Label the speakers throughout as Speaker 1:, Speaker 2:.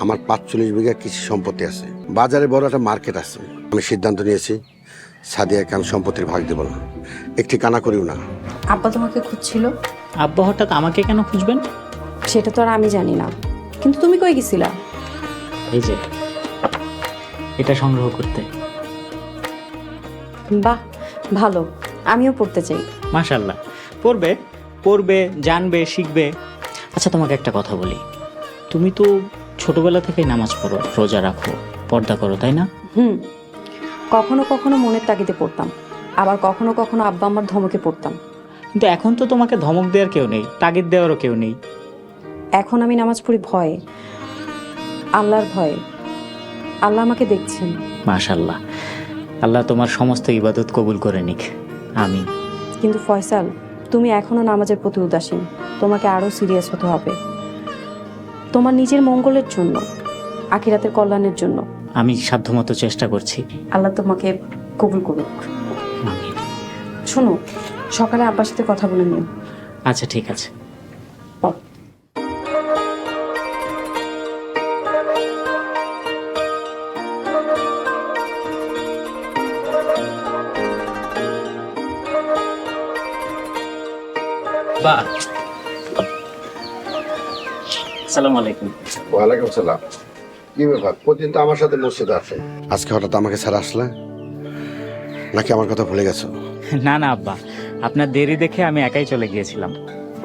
Speaker 1: আমার ৪৫ বিঘা কৃষি সম্পত্তি আছে, বাজারে বড় একটা মার্কেট আছে। আমি সিদ্ধান্ত নিয়েছি সাদিয়াকে আমি সম্পত্তির ভাগ দেব না, একটি কানা করিও না।
Speaker 2: আব্বা তোমাকে খুঁজছিল?
Speaker 3: আব্বা হঠাৎ আমাকে কেন খুঁজবেন?
Speaker 2: সেটা তো আর আমি জানি না, কিন্তু তুমি কই গেছিলা?
Speaker 3: এই যে এটা সংগ্রহ করতে।
Speaker 2: বাহ, ভালো, আমিও পড়তে চাই।
Speaker 3: মাশাআল্লাহ, পড়বে পড়বে, জানবে, শিখবে। আচ্ছা, তোমাকে একটা কথা বলি, তুমি তো ছোটবেলা থেকেই নামাজ পড়ো, রোজা রাখো, পর্দা করো, তাই না?
Speaker 2: কখনো কখনো মনের তাগিদে পড়তাম, আবার কখনো কখনো আব্বা আমার ধমকে পড়তাম।
Speaker 3: কিন্তু এখন তো তোমাকে ধমক দেওয়ার কেউ নেই, তাগিদ দেওয়ারও কেউ নেই।
Speaker 2: এখন আমি নামাজ পড়ি ভয়ে, আল্লাহর ভয়ে। আল্লাহ আমাকে দেখছেন।
Speaker 3: মাশাআল্লাহ, আল্লাহ তোমার সমস্ত ইবাদত কবুল করে নিক, আমিন।
Speaker 2: কিন্তু ফয়সাল, তুমি এখনো নামাজের প্রতি উদাসীন। তোমাকে আরো সিরিয়াস হতে হবে, তোমার নিজের মঙ্গলের জন্য, আখিরাতের কল্যাণের জন্য।
Speaker 3: আমি সাধ্যমতো চেষ্টা করছি।
Speaker 2: আল্লাহ তোমাকে কবুল করুক।
Speaker 3: আমিন।
Speaker 2: শোনো, সকালে আব্বার সাথে কথা বলে নিও।
Speaker 3: আচ্ছা, ঠিক আছে। আসসালামু আলাইকুম।
Speaker 1: ওয়ালাইকুম সালাম। কি ব্যাপার, প্রতিদিন তো আমার সাথে মসজিদে আসে, আজকে হঠাৎ আমাকে ছাড়া আসলে, নাকি আমার কথা ভুলে গেছো?
Speaker 3: না না আব্বা, আপনার দেরি দেখে আমি একাই চলে গিয়েছিলাম।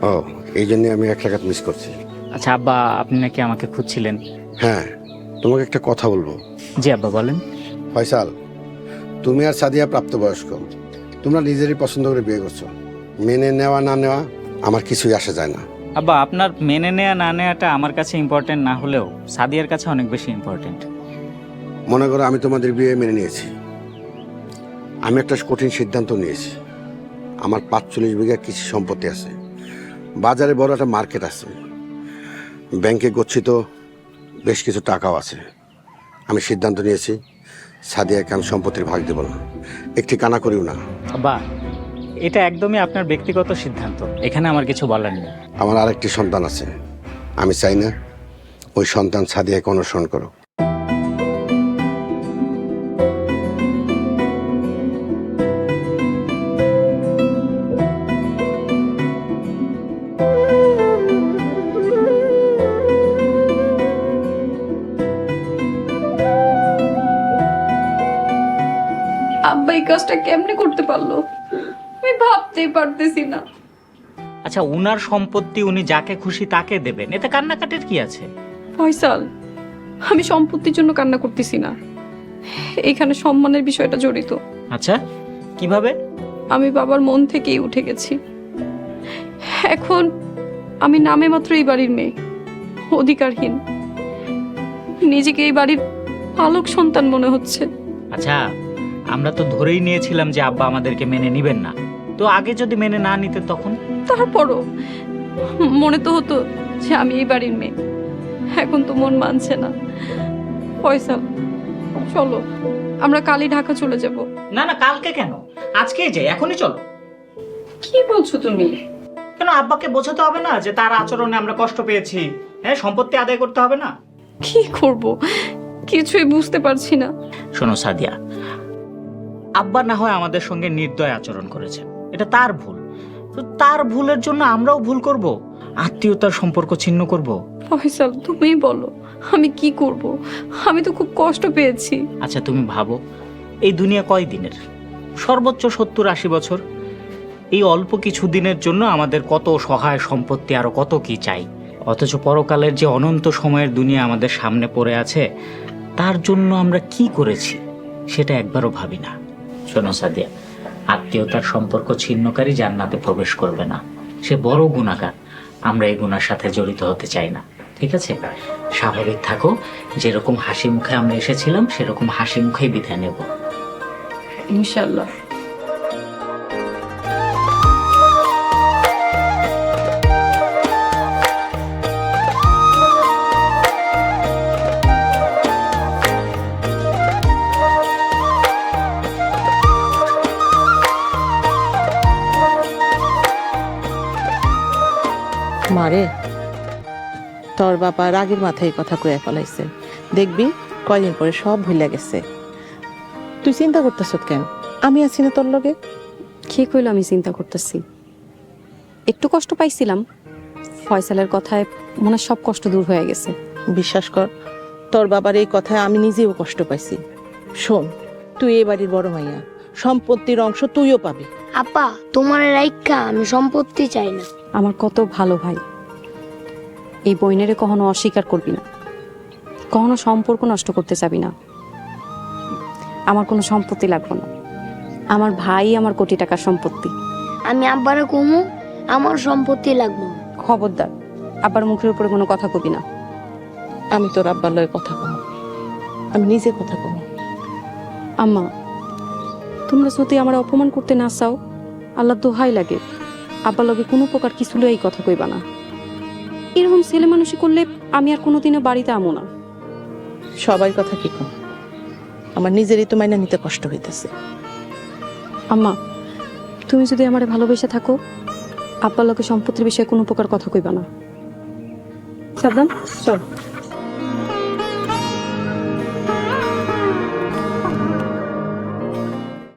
Speaker 1: ও, এই জন্য আমি এক রাকাত মিস করছি।
Speaker 3: আচ্ছা আব্বা, আপনি নাকি আমাকে খুঁজছিলেন?
Speaker 1: হ্যাঁ, তোমাকে একটা কথা বলবো।
Speaker 3: জি আব্বা, বলেন।
Speaker 1: ফয়সাল, তুমি আর সাদিয়া প্রাপ্তবয়স্ক, তোমরা নিজেরই পছন্দ করে বিয়ে করছো। মেনে নেওয়া না নেওয়া আমার কিছুই আসে যায় না।
Speaker 3: আব্বা, আপনার মেনে নেওয়া না নেওয়াটা আমার কাছে ইম্পর্টেন্ট না হলেও সাদিয়ার কাছে অনেক বেশি ইম্পর্টেন্ট।
Speaker 1: মনে করো আমি তোমাদের বিয়ে মেনে নিয়েছি, আমি একটা কঠিন সিদ্ধান্ত নিয়েছি। আমার ৪৫ বিঘা কৃষি সম্পত্তি আছে, বাজারে বড় একটা মার্কেট আছে, ব্যাংকে গচ্ছিত বেশ কিছু টাকাও আছে। আমি সিদ্ধান্ত নিয়েছি সাদিয়াকে আমি সম্পত্তির ভাগ দেব না, একটি কানা করিও না।
Speaker 3: আব্বা, এটা একদমই আপনার ব্যক্তিগত সিদ্ধান্ত, এখানে আমার কিছু বলার নেই।
Speaker 1: আমার আরেকটি সন্তান আছে, আমি চাই না ওই সন্তান সাদিয়াকে অনুসরণ করো।
Speaker 2: আব্বা এই কাজটা কেমনে করতে পারলো, আমি ভাবতেই পারতেছি না।
Speaker 3: আচ্ছা, উনার সম্পত্তি উনি যাকে খুশি তাকে দেবেন, এতে কান্নাকাটির কি আছে?
Speaker 2: ফয়সাল, আমি সম্পত্তির জন্য কান্না করতেছি না, এখানে সম্মানের বিষয়টা জড়িত।
Speaker 3: আচ্ছা, কিভাবে?
Speaker 2: আমি বাবার মন থেকেই উঠে গেছি। এখন আমি নামে মাত্র এই বাড়ির মেয়ে, অধিকারহীন। নিজেকে এই বাড়ির পালক সন্তান মনে হচ্ছে।
Speaker 3: আচ্ছা, আমরা তো ধরেই নিয়েছিলাম যে আব্বা আমাদেরকে মেনে নিবেন না, তো আগে যদি মেনে না নিতেন তখন?
Speaker 2: তারপরও মনে তো হতো যে আমি এই বাড়ির মেয়ে। এখন তো মন মানছে না। ফয়সাল, চলো আমরা কালই ঢাকা চলে যাব।
Speaker 3: না না, কালকে কেন, আজকেই যাই, এখনই চলো।
Speaker 2: কি বলছো তুমি?
Speaker 3: কেন, আব্বাকে বোঝাতে হবে না যে তার আচরণে আমরা কষ্ট পেয়েছি? হ্যাঁ, সম্পত্তি আদায় করতে হবে না?
Speaker 2: কি করব, কিছুই বুঝতে পারছি না।
Speaker 3: শোনো সাদিয়া, আব্বা না হয় আমাদের সঙ্গে নির্দয় আচরণ করেছেন, এটা তার ভুল। তো তার ভুলের জন্য আমরাও ভুল করব, আত্মীয়তার সম্পর্ক ছিন্ন করব?
Speaker 2: ফয়সাল, তুমিই বলো আমি কি করব? আমি তো খুব কষ্ট পেয়েছি।
Speaker 3: আচ্ছা তুমি ভাবো, এই দুনিয়া কয় দিনের? সর্বোচ্চ 70-80 বছর। এই অল্প কিছু দিনের জন্য আমাদের কত সহায় সম্পত্তি, আরো কত কি চাই। অথচ পরকালের যে অনন্ত সময়ের দুনিয়া আমাদের সামনে পড়ে আছে, তার জন্য আমরা কি করেছি সেটা একবারও ভাবি না। শোনো সাদিয়া, আত্মীয়তার সম্পর্ক ছিন্নকারী জান্নাতে প্রবেশ করবে না, সে বড় গুনাহগার। আমরা এই গুনার সাথে জড়িত হতে চাই না, ঠিক আছে? স্বাভাবিক থাকো, যেরকম হাসি মুখে আমরা এসেছিলাম সেরকম হাসি মুখেই বিদায় নেব,
Speaker 2: ইনশাআল্লাহ।
Speaker 4: মারে, তোর তোর বাবা রাগের মাথায় এই কথা কয়ে ফেলাইছে, দেখবি কয়দিন পরে সব ভুলে গেছে। তুই চিন্তা করতেছ কেন? আমি আছি না তোর লগে।
Speaker 2: কে কইল আমি চিন্তা করতেছি? একটু কষ্ট পাইছিলাম, ফয়সালের কথায় মনে হয় সব কষ্ট দূর হয়ে গেছে।
Speaker 4: বিশ্বাস কর, তোর বাবার এই কথায় আমি নিজেও কষ্ট পাইছি। শোন, তুই এই বাড়ির বড় মাইয়া, সম্পত্তির অংশ তুইও পাবি।
Speaker 5: আপা, তোমার রাইখা আমি সম্পত্তি চাই না।
Speaker 2: আমার কত ভালো ভাই, এই বইনেরে কখনো অস্বীকার করবি না, কখনো সম্পর্ক নষ্ট করতে চাবি না। আমার কোনো সম্পত্তি লাগবে না, আমার ভাই আমার কোটি টাকার সম্পত্তি।
Speaker 5: আমি আব্বারে কমু আমার সম্পত্তি লাগবে না।
Speaker 2: খবরদার আবার মুখের উপরে কোনো কথা কবি না।
Speaker 4: আমি তোর আব্বার লগে কথা কম, আমি নিজে কথা কম।
Speaker 2: আম্মা, তোমরা যদি আমার অপমান করতে না চাও, আল্লাহ দোহাই লাগে আব্বার লগে কোনো প্রকার কিছু লই কথা কইবা না। এরকম ছেলে মানুষই করলে আমি আর কোনোদিনও বাড়িতে আমো না।
Speaker 4: সবাই কথা কি কম, আমার নিজেরই তো মাইনা নিতে কষ্ট হইতেছে।
Speaker 2: আম্মা, তুমি যদি আমারে ভালোবেসে থাকো, আব্বার লগে সম্পত্তির বিষয়ে কোনো প্রকার কথা কইবা না। সাবধান, চল।